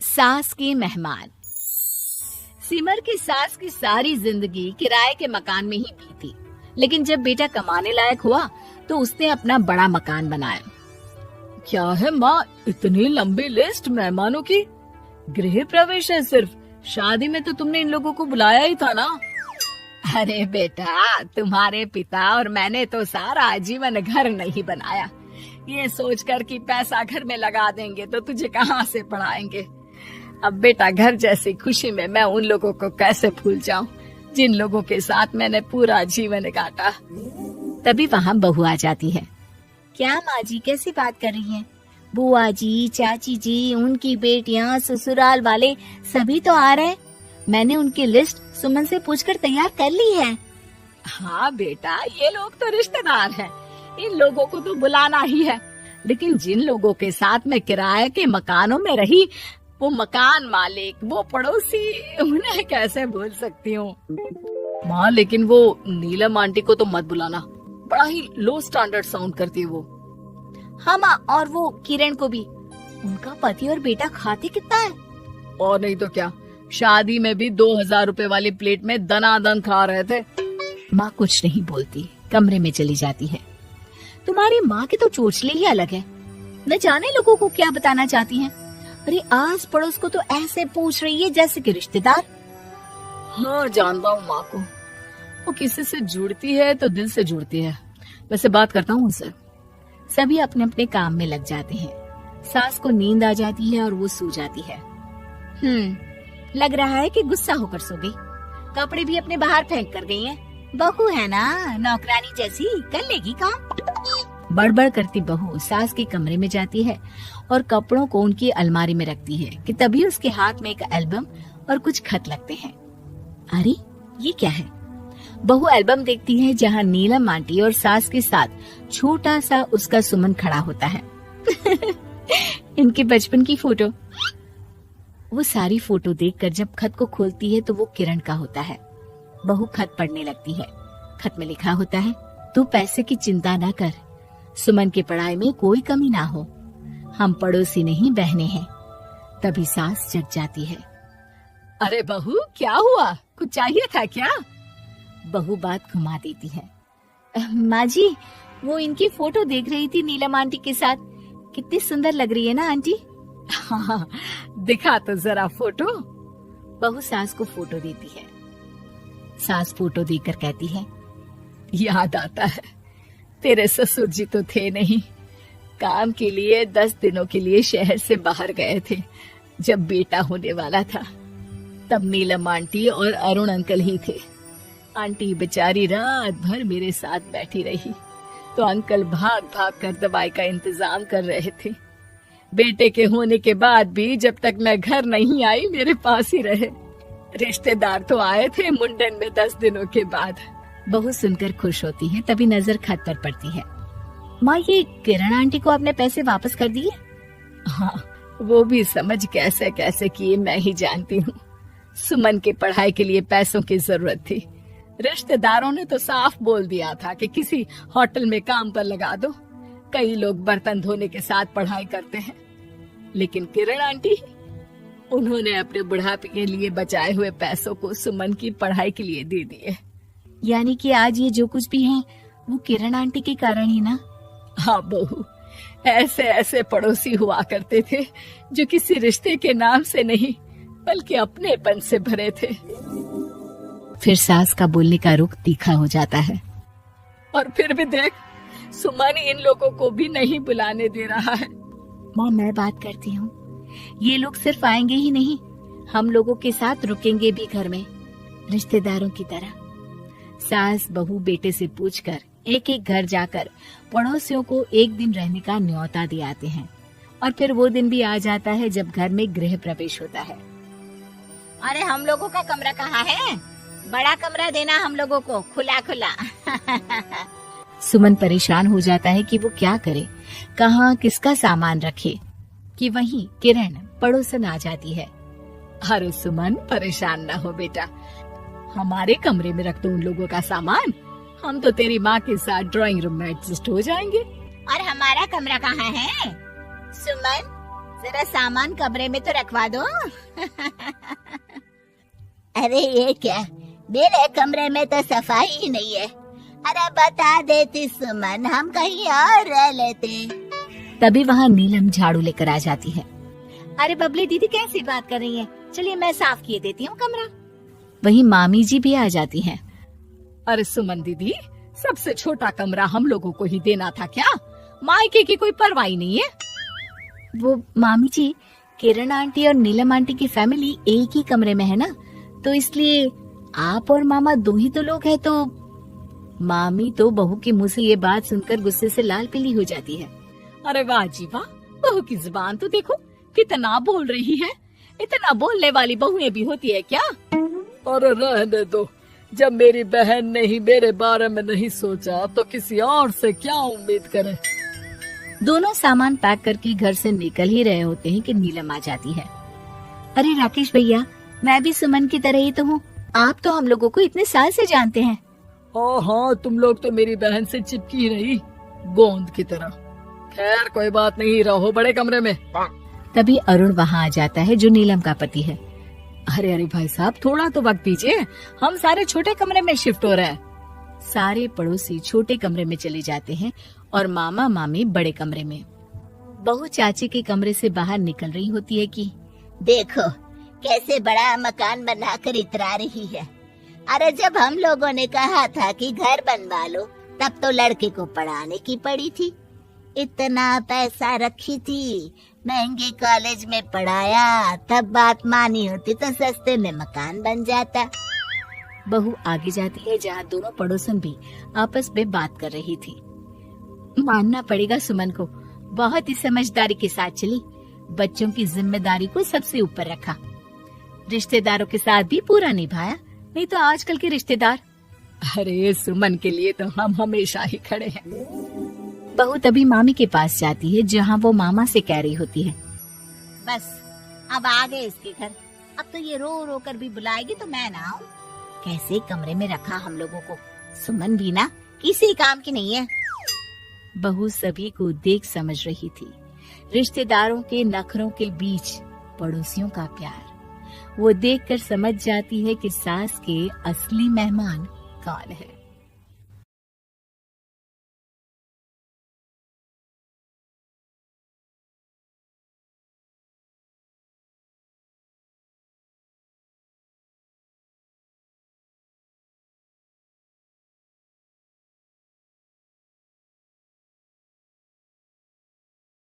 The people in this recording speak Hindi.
सास के मेहमान। सिमर की सास की सारी जिंदगी किराए के मकान में ही बीती, लेकिन जब बेटा कमाने लायक हुआ तो उसने अपना बड़ा मकान बनाया। क्या है माँ, इतनी लंबी लिस्ट मेहमानों की? गृह प्रवेश है सिर्फ, शादी में तो तुमने इन लोगों को बुलाया ही था ना। अरे बेटा, तुम्हारे पिता और मैंने तो सारा आजीवन घर नहीं बनाया, ये सोचकर कि पैसा घर में लगा देंगे तो तुझे कहाँ से पढ़ाएंगे। अब बेटा, घर जैसी खुशी में मैं उन लोगों को कैसे भूल जाऊं जिन लोगों के साथ मैंने पूरा जीवन काटा। तभी वहाँ बहू आ जाती है। क्या माँ जी, कैसी बात कर रही हैं? बुआ जी, चाची जी, उनकी बेटियाँ, ससुराल वाले सभी तो आ रहे हैं। मैंने उनकी लिस्ट सुमन से पूछकर तैयार कर ली है। हाँ बेटा, ये लोग तो रिश्तेदार हैं, इन लोगों को तो बुलाना ही है, लेकिन जिन लोगों के साथ मैं किराए के मकानों में रही, वो मकान मालिक, वो पड़ोसी, उन्हें कैसे भूल सकती हूँ। माँ, लेकिन वो नीलम आंटी को तो मत बुलाना, बड़ा ही लो स्टैंडर्ड साउंड करती है वो। हाँ माँ, और वो किरण को भी। उनका पति और बेटा खाते कितना है। और नहीं तो क्या, शादी में भी 2000 रुपए वाली प्लेट में दनादन खा रहे थे। माँ कुछ नहीं बोलती, कमरे में चली जाती है। तुम्हारी माँ की तो चोचले ही अलग है, न जाने लोगों को क्या बताना चाहती हैं। अरे आस पड़ोस को तो ऐसे पूछ रही है जैसे कि रिश्तेदार। हाँ जानता हूँ माँ को, वो किसी से जुड़ती है तो दिल से जुड़ती है। वैसे बात करता हूँ उनसे। सभी अपने अपने काम में लग जाते हैं। सास को नींद आ जाती है और वो सो जाती है। लग रहा है कि गुस्सा होकर सो गई। कपड़े भी अपने बाहर फेंक कर गई हैं। बहू है ना, नौकरानी जैसी, कर लेगी काम। बड़बड़ करती बहू सास के कमरे में जाती है और कपड़ों को उनकी अलमारी में रखती है कि तभी उसके हाथ में एक एल्बम और कुछ खत लगते हैं। अरे ये क्या है? बहू एल्बम देखती है जहाँ नीलम आंटी और सास के साथ छोटा सा उसका सुमन खड़ा होता है। इनके बचपन की फोटो। वो सारी फोटो देखकर जब खत को खोलती है तो वो किरण का होता है। बहू खत पढ़ने लगती है। खत में लिखा होता है, तू पैसे की चिंता ना कर, सुमन की पढ़ाई में कोई कमी ना हो, हम पड़ोसी नहीं बहने हैं। तभी सास जग जाती है। अरे बहू, क्या हुआ? कुछ चाहिए था क्या? बहू बात घुमा देती है। माँ जी, वो इनकी फोटो देख रही थी नीलम आंटी के साथ। कितनी सुंदर लग रही है ना आंटी? हाँ, दिखा तो जरा फोटो। बहू सास को फोटो देती है। सास फोटो देखकर कहती है, याद आता है, तेरे ससुर जी तो थे नहीं, काम के लिए 10 दिनों के लिए शहर से बाहर गए थे। जब बेटा होने वाला था तब नीलम आंटी और अरुण अंकल ही थे। आंटी बेचारी रात भर मेरे साथ बैठी रही तो अंकल भाग भाग कर दवाई का इंतजाम कर रहे थे। बेटे के होने के बाद भी जब तक मैं घर नहीं आई मेरे पास ही रहे। रिश्तेदार तो आए थे मुंडन में 10 दिनों के बाद। बहू सुनकर खुश होती है। तभी नजर खत पर पड़ती है। माँ, ये किरण आंटी को आपने पैसे वापस कर दिए? हाँ, वो भी समझ कैसे कैसे किए मैं ही जानती हूँ। सुमन की पढ़ाई के लिए पैसों की जरूरत थी। रिश्तेदारों ने तो साफ बोल दिया था कि किसी होटल में काम पर लगा दो। कई लोग बर्तन धोने के साथ पढ़ाई करते हैं, लेकिन किरण आंटी, उन्होंने अपने बुढ़ापे के लिए बचाए हुए पैसों को सुमन की पढ़ाई के लिए दे दिए। यानी कि आज ये जो कुछ भी है वो किरण आंटी के कारण ही ना? हाँ बहू, ऐसे ऐसे पड़ोसी हुआ करते थे जो किसी रिश्ते के नाम से नहीं बल्कि अपनेपन से भरे थे। फिर सास का बोलने का रुख तीखा हो जाता है। और फिर भी देख, सुमन इन लोगों को भी नहीं बुलाने दे रहा है। माँ, मैं बात करती हूँ, ये लोग सिर्फ आएंगे ही नहीं, हम लोगों के साथ रुकेंगे भी घर में, रिश्तेदारों की तरह। सास बहू बेटे से पूछकर एक एक घर जाकर पड़ोसियों को एक दिन रहने का न्योता दिलाते हैं। और फिर वो दिन भी आ जाता है जब घर में गृह प्रवेश होता है। अरे हम लोगों का कमरा कहाँ है? बड़ा कमरा देना हम लोगों को, खुला खुला। सुमन परेशान हो जाता है कि वो क्या करे, कहाँ किसका सामान रखे, कि वहीं किरण पड़ोसन आ जाती है। अरे सुमन, परेशान ना हो बेटा, हमारे कमरे में रख दो उन लोगों का सामान, हम तो तेरी माँ के साथ ड्राइंग रूम में एडजस्ट हो जाएंगे। और हमारा कमरा कहाँ है? सुमन, जरा सामान कमरे में तो रखवा दो। अरे ये क्या, मेरे कमरे में तो सफाई ही नहीं है। अरे बता देती सुमन, हम कहीं और रह लेते। तभी वहाँ नीलम झाड़ू लेकर आ जाती है। अरे बबली दीदी कैसी बात कर रही है, चलिए मैं साफ किए देती हूँ कमरा। वहीं मामी जी भी आ जाती हैं। अरे सुमन दीदी, सबसे छोटा कमरा हम लोगों को ही देना था क्या? मायके की कोई परवाह नहीं है। वो मामी जी, किरण आंटी और नीलम आंटी की फैमिली एक ही कमरे में है ना, तो इसलिए आप और मामा दो ही तो लोग हैं। तो मामी तो बहू के मुंह से ये बात सुनकर गुस्से से लाल पीली हो जाती है। अरे वाह जी वाह, बहू की जुबान तो देखो कितना बोल रही है। इतना बोलने वाली बहुएं भी होती है क्या? अरे रहने दो, जब मेरी बहन ने ही मेरे बारे में नहीं सोचा तो किसी और से क्या उम्मीद करे। दोनों सामान पैक करके घर से निकल ही रहे होते हैं कि नीलम आ जाती है। अरे राकेश भैया, मैं भी सुमन की तरह ही तो हूँ। आप तो हम लोगों को इतने साल से जानते हैं। हाँ, तुम लोग तो मेरी बहन से चिपकी रही गोंद की तरह। खैर कोई बात नहीं, रहो बड़े कमरे में। तभी अरुण वहाँ आ जाता है, जो नीलम का पति है। अरे अरे भाई साहब, थोड़ा तो वक्त दीजिए, हम सारे छोटे कमरे में शिफ्ट हो रहे हैं। सारे पड़ोसी छोटे कमरे में चले जाते हैं और मामा मामी बड़े कमरे में। बहू चाची के कमरे से बाहर निकल रही होती है कि देखो कैसे बड़ा मकान बनाकर इतरा रही है। अरे जब हम लोगों ने कहा था कि घर बनवा लो, तब तो लड़के को पढ़ाने की पड़ी थी। इतना पैसा रखी थी, महंगे कॉलेज में पढ़ाया, तब बात मानी होती तो सस्ते में मकान बन जाता। बहू आगे जाती है, जहाँ दोनों पड़ोसन भी आपस में बात कर रही थी। मानना पड़ेगा सुमन को, बहुत ही समझदारी के साथ चली। बच्चों की जिम्मेदारी को सबसे ऊपर रखा, रिश्तेदारों के साथ भी पूरा निभाया। नहीं तो आजकल के रिश्तेदार। अरे सुमन के लिए तो हम हमेशा ही खड़े हैं। बहू तभी मामी के पास जाती है, जहाँ वो मामा से कह रही होती है, बस अब आ गए इसके घर। अब तो ये रो रो कर भी बुलाएगी तो मैं ना आऊं। कैसे कमरे में रखा हम लोगों को। सुमन भी ना किसी काम की नहीं है। बहू सभी को देख समझ रही थी। रिश्तेदारों के नखरों के बीच पड़ोसियों का प्यार। वो देखकर समझ जाती है कि सास के असली मेहमान कौन है।